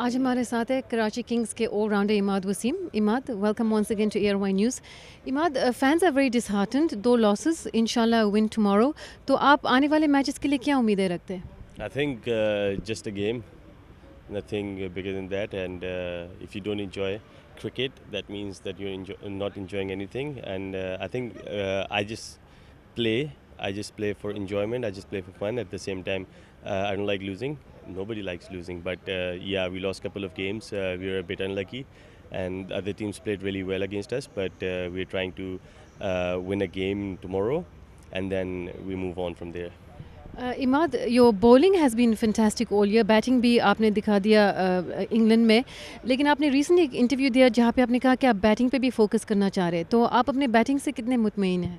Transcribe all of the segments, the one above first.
आज हमारे साथ है कराची किंग्स के all-rounder Imad Wasim. Imad, welcome once again to ARY news. Imad, fans are very disheartened, 2 losses, इंशाल्लाह विन टुमारो। तो आप आने वाले मैचेस के लिए क्या उम्मीदें रखते हैं? I think just a game, nothing bigger than that. And if you don't enjoy cricket, that means that you're not enjoying anything. And I think I just play. I just play for enjoyment. I just play for fun. At the same time, I don't like losing. Nobody likes losing. But yeah, we lost a couple of games. We were a bit unlucky, and other teams played really well against us. But we're trying to win a game tomorrow, and then we move on from there. Imad, your bowling has been fantastic all year. Batting भी आपने दिखा दिया England में, लेकिन आपने recently एक interview दिया जहाँ पे आपने कहा कि आप बैटिंग पे भी फोकस करना चाह रहे हैं। तो आप अपने बैटिंग से कितने मुतमईन हैं?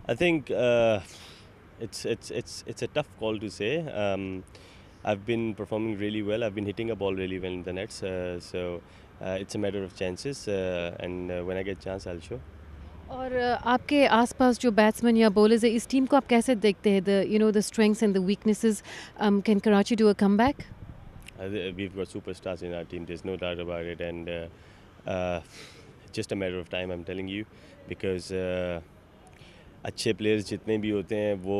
I think it's a tough call to say. I've been performing really well. I've been hitting a ball really well in the nets. So it's a matter of chances. And when I get a chance, I'll show. और आपके आसपास जो batsman या bowlers है, इस team को आप कैसे देखते हैं? The strengths and the weaknesses, can Karachi do a comeback? We've got superstars in our team. There's no doubt about it. And uh, just a matter of time, I'm telling you, because अच्छे players जितने भी होते हैं वो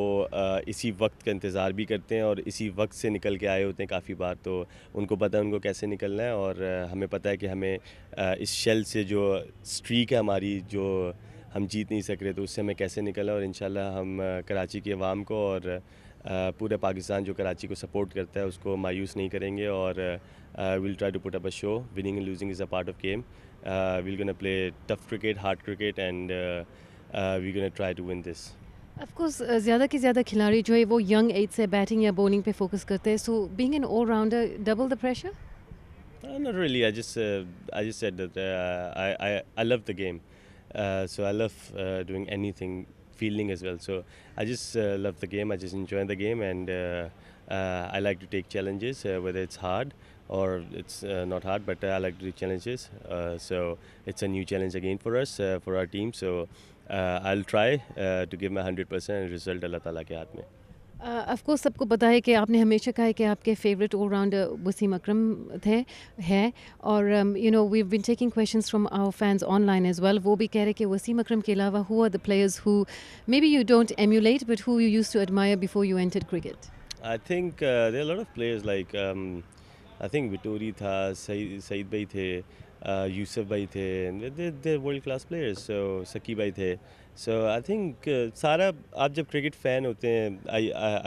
इसी वक्त का इंतज़ार भी करते हैं और इसी वक्त से निकल के आए होते हैं काफ़ी बार। तो उनको पता है उनको कैसे निकलना है, और हमें पता है कि हमें इस शेल से जो स्ट्रीक है हमारी, जो हम जीत नहीं सक रहे, तो उससे हमें कैसे निकलना है। और इंशाल्लाह हम कराची के अवाम को और पूरे पाकिस्तान जो कराची को सपोर्ट करता है उसको मायूस नहीं करेंगे। और will try to put up a show. Winning and losing is a part of game. Will gonna play tough cricket, hard cricket, and we're going to try to win this. Of course ज़्यादा के ज़्यादा खिलाड़ी जो है वो young age से batting या bowling पे फोकस करते हैं। So being an all-rounder, double the pressure? Not really. I just said that I love the game. So I love doing anything, fielding as well. So I just love the game. I just enjoy the game, and I like to take challenges, whether it's hard or it's not hard. But I like to do challenges. So it's a new challenge again for us, for our team. So I'll try to give my 100% and result Allah Taala के हाथ में. Of course सबको पता है कि आपने हमेशा कहा है कि आपके फेवरेट ऑलराउंडर वसीम अकरम थे है। और we been taking questions from our fans online as well. वो भी कह रहे कि वसीम अकरम के अलावा who are the players who may be you don't emulate but who you used to admire before you entered cricket? I think there are a lot of players like I think Vittori tha, Saeed bhai the, Yusuf bhai the, and they're world class players. So Saki bhai the. So I think सारा आप जब cricket fan होते हैं,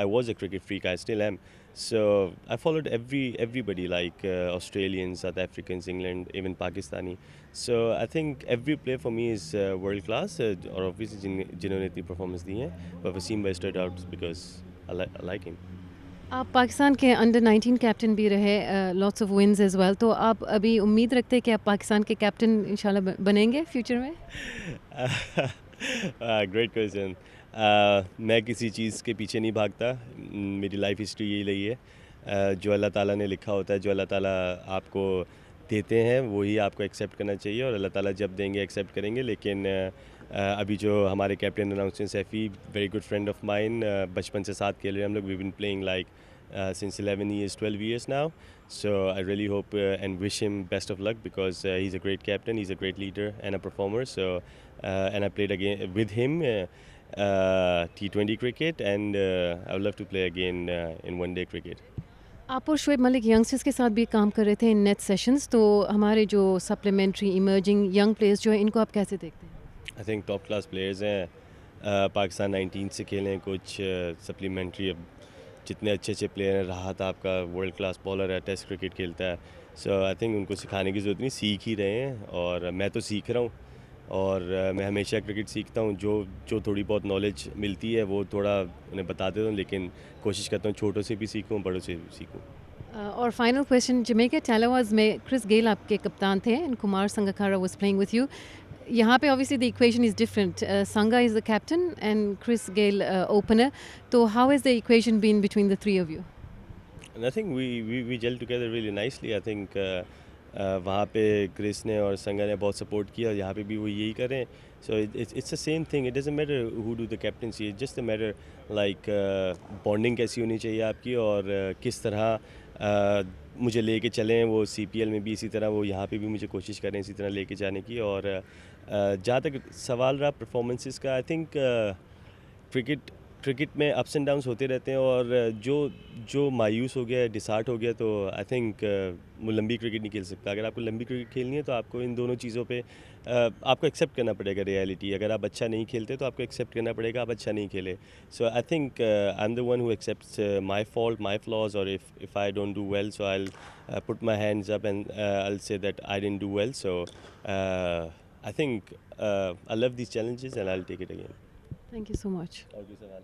I was a cricket freak, I still am. So I followed everybody like Australians, South Africans, England, even Pakistani. So I think every player for me is world class. और obviously जिन्होंने इतनी performance दी है, but Wasim bhai stood out because I like him. आप पाकिस्तान के under 19 captain भी रहे, lots of wins as well. तो आप अभी उम्मीद रखते हैं कि आप पाकिस्तान के कैप्टन इंशाल्लाह बनेंगे फ्यूचर में? Great question. मैं किसी चीज़ के पीछे नहीं भागता। मेरी लाइफ हिस्ट्री यही रही है। जो अल्लाह ताला ने लिखा होता है, जो अल्लाह ताला आपको देते हैं वही आपको एक्सेप्ट करना चाहिए, और अल्लाह ताला जब देंगे एक्सेप्ट करेंगे। लेकिन अभी जो हमारे captain announcement Saifi, very good friend of mine, बचपन से साथ खेल रहे हैं हम लोग। We been playing like since 11 years, 12 years now. So I really hope and wish him best of luck, because he's a great captain, he's a great leader and a performer. So and I played again with him T20 cricket, and I would love to play again in one-day cricket. आप और Shoaib Malik youngsters के साथ भी काम कर रहे थे इन net sessions. तो हमारे जो सप्लीमेंट्री इमर्जिंग यंग प्लेयर्स जो हैं, इनको आप कैसे देखते हैं? I think top class players हैं। पाकिस्तान 19 से खेले हैं कुछ सप्लीमेंट्री। जितने अच्छे अच्छे प्लेयर हैं, राहत आपका वर्ल्ड क्लास बॉलर है, टेस्ट क्रिकेट खेलता है। सो आई थिंक उनको सिखाने की ज़रूरत नहीं, सीख ही रहे हैं, और मैं तो सीख रहा हूँ। और मैं हमेशा क्रिकेट सीखता हूँ। जो थोड़ी बहुत नॉलेज मिलती है वो थोड़ा उन्हें बता देता हूँ, लेकिन कोशिश करता हूँ छोटों से भी सीखूँ, बड़ों से भी सीखूँ। और फाइनल क्वेश्चन, जमैका टैलोवाज में क्रिस गेल आपके कप्तान थे and Kumar Sangakkara was playing with you. यहाँ पे obviously the equation is different. Sanga is the captain and Chris Gayle opener. तो how is the equation been between the three of you? And I think we gel together really nicely. I think वहाँ पे Chris ने और संगा ने बहुत support किया, और यहाँ पे भी वो यही करें। So it's the same thing. It doesn't matter who do the captaincy, it's just a matter like bonding कैसी होनी चाहिए आपकी, और किस तरह मुझे लेके चलें, वो सीपीएल में भी इसी तरह, वो यहाँ पे भी मुझे कोशिश करें इसी तरह लेके जाने की। और जहाँ तक सवाल रहा परफॉर्मेंसेस का, आई थिंक क्रिकेट क्रिकेट में अप्स एंड डाउन्स होते रहते हैं, और जो जो मायूस हो गया, डिसहार्ट हो गया, तो आई थिंक वो लंबी क्रिकेट नहीं खेल सकता। अगर आपको लंबी क्रिकेट खेलनी है तो आपको इन दोनों चीज़ों पे आपको एक्सेप्ट करना पड़ेगा रियलिटी। अगर आप अच्छा नहीं खेलते तो आपको एक्सेप्ट करना पड़ेगा आप अच्छा नहीं खेले। So I think I am the one who accepts my fault, my flaws, और if I don't do well, so I put my hands up and I say that I didn't do well. So I think I love these challenges and I will take it again. Thank you so much. और कोई सवाल?